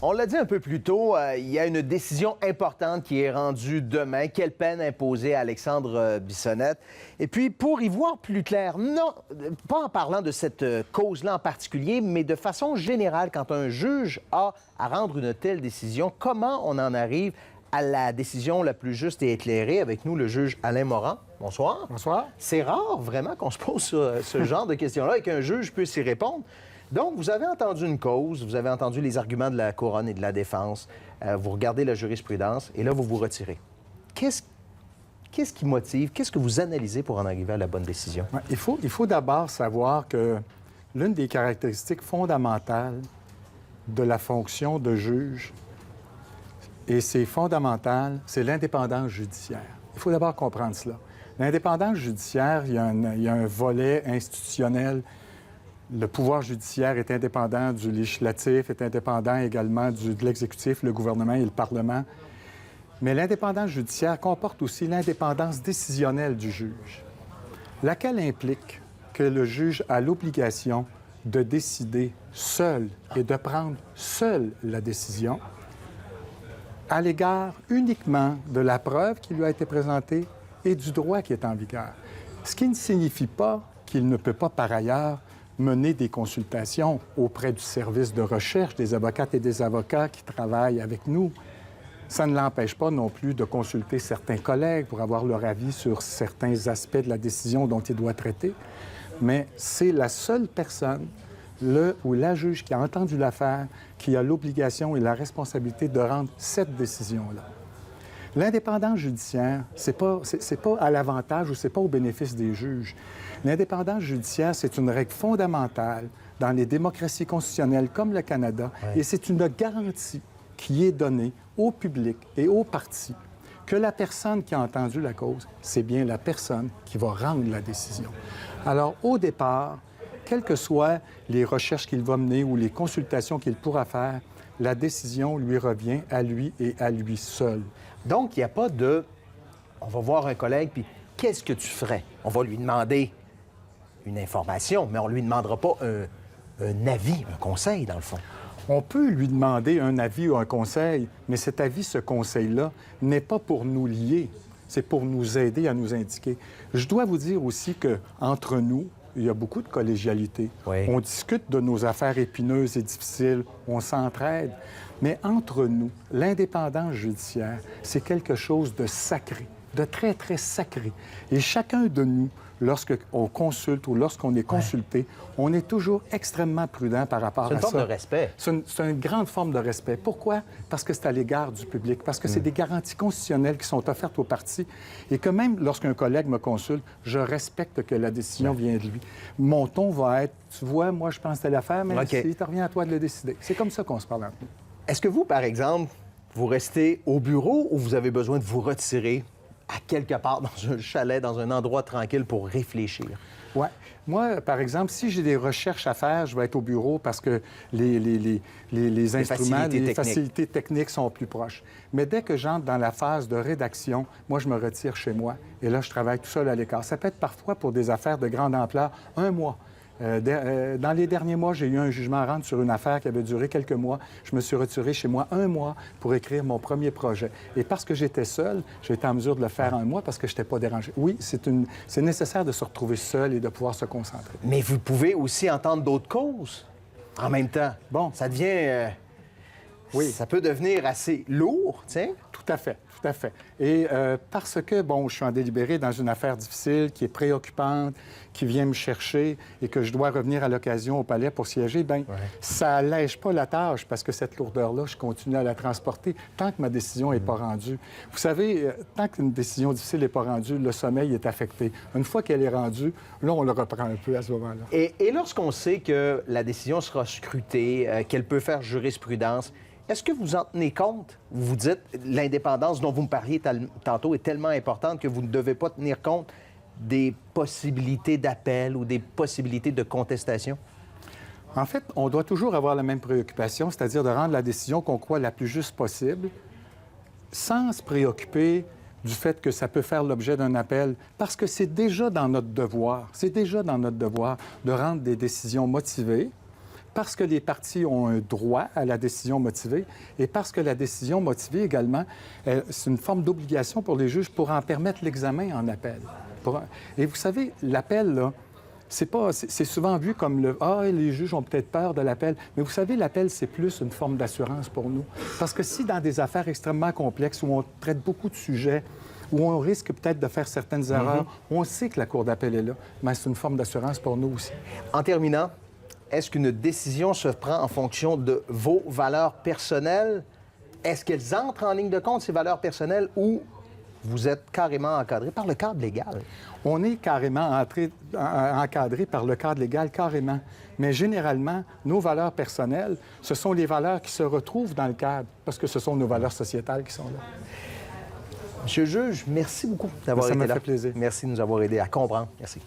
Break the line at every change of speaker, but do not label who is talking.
On l'a dit un peu plus tôt, il y a une décision importante qui est rendue demain. Quelle peine imposer à Alexandre Bissonnette? Et puis, pour y voir plus clair, non, pas en parlant de cette cause-là en particulier, mais de façon générale, quand un juge a à rendre une telle décision, comment on en arrive à la décision la plus juste et éclairée? Avec nous, le juge Alain Morand. Bonsoir.
Bonsoir.
C'est rare, vraiment, qu'on se pose ce genre de questions-là et qu'un juge puisse y répondre. Donc, vous avez entendu une cause, vous avez entendu les arguments de la couronne et de la défense, vous regardez la jurisprudence et là, vous vous retirez. Qu'est-ce qui motive, qu'est-ce que vous analysez pour en arriver à la bonne décision?
Ouais, il faut d'abord savoir que l'une des caractéristiques fondamentales de la fonction de juge, et c'est fondamental, c'est l'indépendance judiciaire. Il faut d'abord comprendre cela. L'indépendance judiciaire, il y a un volet institutionnel. Le pouvoir judiciaire est indépendant du législatif, est indépendant également de l'exécutif, le gouvernement et le Parlement. Mais l'indépendance judiciaire comporte aussi l'indépendance décisionnelle du juge, laquelle implique que le juge a l'obligation de décider seul et de prendre seul la décision à l'égard uniquement de la preuve qui lui a été présentée et du droit qui est en vigueur. Ce qui ne signifie pas qu'il ne peut pas par ailleurs mener des consultations auprès du service de recherche des avocates et des avocats qui travaillent avec nous. Ça ne l'empêche pas non plus de consulter certains collègues pour avoir leur avis sur certains aspects de la décision dont il doit traiter. Mais c'est la seule personne, le ou la juge qui a entendu l'affaire, qui a l'obligation et la responsabilité de rendre cette décision-là. L'indépendance judiciaire, c'est pas à l'avantage ou c'est pas au bénéfice des juges. L'indépendance judiciaire, c'est une règle fondamentale dans les démocraties constitutionnelles comme le Canada, et c'est une garantie qui est donnée au public et aux partis que la personne qui a entendu la cause, c'est bien la personne qui va rendre la décision. Alors, au départ, quelles que soient les recherches qu'il va mener ou les consultations qu'il pourra faire, la décision lui revient à lui et à lui seul.
Donc, il n'y a pas de... On va voir un collègue, puis qu'est-ce que tu ferais? On va lui demander une information, mais on ne lui demandera pas un avis, un conseil, dans le fond.
On peut lui demander un avis ou un conseil, mais cet avis, ce conseil-là, n'est pas pour nous lier, c'est pour nous aider à nous indiquer. Je dois vous dire aussi qu'entre nous, il y a beaucoup de collégialité.
Oui.
On discute de nos affaires épineuses et difficiles, on s'entraide. Mais entre nous, l'indépendance judiciaire, c'est quelque chose de sacré, de très, très sacré. Et chacun de nous, lorsqu'on consulte ou lorsqu'on est consulté, on est toujours extrêmement prudent par rapport à ça.
C'est une forme de respect.
C'est une grande forme de respect. Pourquoi? Parce que c'est à l'égard du public, parce que c'est des garanties constitutionnelles qui sont offertes aux partis et que même lorsqu'un collègue me consulte, je respecte que la décision vient de lui. Mon ton va être, tu vois, moi je pense à l'affaire, mais il te revient à toi de le décider. C'est comme ça qu'on se parle entre nous.
Est-ce que vous, par exemple, vous restez au bureau ou vous avez besoin de vous retirer à quelque part dans un chalet, dans un endroit tranquille pour réfléchir?
Oui. Moi, par exemple, si j'ai des recherches à faire, je vais être au bureau parce que les instruments, les facilités techniques sont plus proches. Mais dès que j'entre dans la phase de rédaction, moi, je me retire chez moi et là, je travaille tout seul à l'écart. Ça peut être parfois pour des affaires de grande ampleur, un mois. Dans les derniers mois, j'ai eu un jugement à rendre sur une affaire qui avait duré quelques mois. Je me suis retiré chez moi un mois pour écrire mon premier projet. Et parce que j'étais seul, j'ai été en mesure de le faire un mois parce que je n'étais pas dérangé. Oui, c'est nécessaire de se retrouver seul et de pouvoir se concentrer.
Mais vous pouvez aussi entendre d'autres causes en même temps.
Bon.
Ça devient...
Oui.
Ça peut devenir assez lourd, tiens.
Tout à fait, tout à fait. Et parce que, bon, je suis en délibéré dans une affaire difficile, qui est préoccupante, qui vient me chercher et que je dois revenir à l'occasion au palais pour siéger, bien, ça allège pas la tâche parce que cette lourdeur-là, je continue à la transporter tant que ma décision n'est pas rendue. Vous savez, tant qu'une décision difficile n'est pas rendue, le sommeil est affecté. Une fois qu'elle est rendue, là, on le reprend un peu à ce moment-là.
Et lorsqu'on sait que la décision sera scrutée, qu'elle peut faire jurisprudence, est-ce que vous en tenez compte? Vous vous dites, l'indépendance dont vous me parliez tantôt est tellement importante que vous ne devez pas tenir compte des possibilités d'appel ou des possibilités de contestation?
En fait, on doit toujours avoir la même préoccupation, c'est-à-dire de rendre la décision qu'on croit la plus juste possible, sans se préoccuper du fait que ça peut faire l'objet d'un appel, parce que c'est déjà dans notre devoir, de rendre des décisions motivées, parce que les parties ont un droit à la décision motivée et parce que la décision motivée également, c'est une forme d'obligation pour les juges pour en permettre l'examen en appel. Et vous savez, l'appel, là, c'est souvent vu comme les juges ont peut-être peur de l'appel. Mais vous savez, l'appel, c'est plus une forme d'assurance pour nous. Parce que si dans des affaires extrêmement complexes où on traite beaucoup de sujets, où on risque peut-être de faire certaines erreurs, on sait que la Cour d'appel est là, mais c'est une forme d'assurance pour nous aussi.
En terminant, est-ce qu'une décision se prend en fonction de vos valeurs personnelles? Est-ce qu'elles entrent en ligne de compte, ces valeurs personnelles, ou vous êtes carrément encadré par le cadre légal?
On est carrément encadré par le cadre légal, carrément. Mais généralement, nos valeurs personnelles, ce sont les valeurs qui se retrouvent dans le cadre, parce que ce sont nos valeurs sociétales qui sont là.
Monsieur le juge, merci beaucoup d'avoir été là.
Ça m'a fait plaisir.
Merci de nous avoir aidés à comprendre. Merci.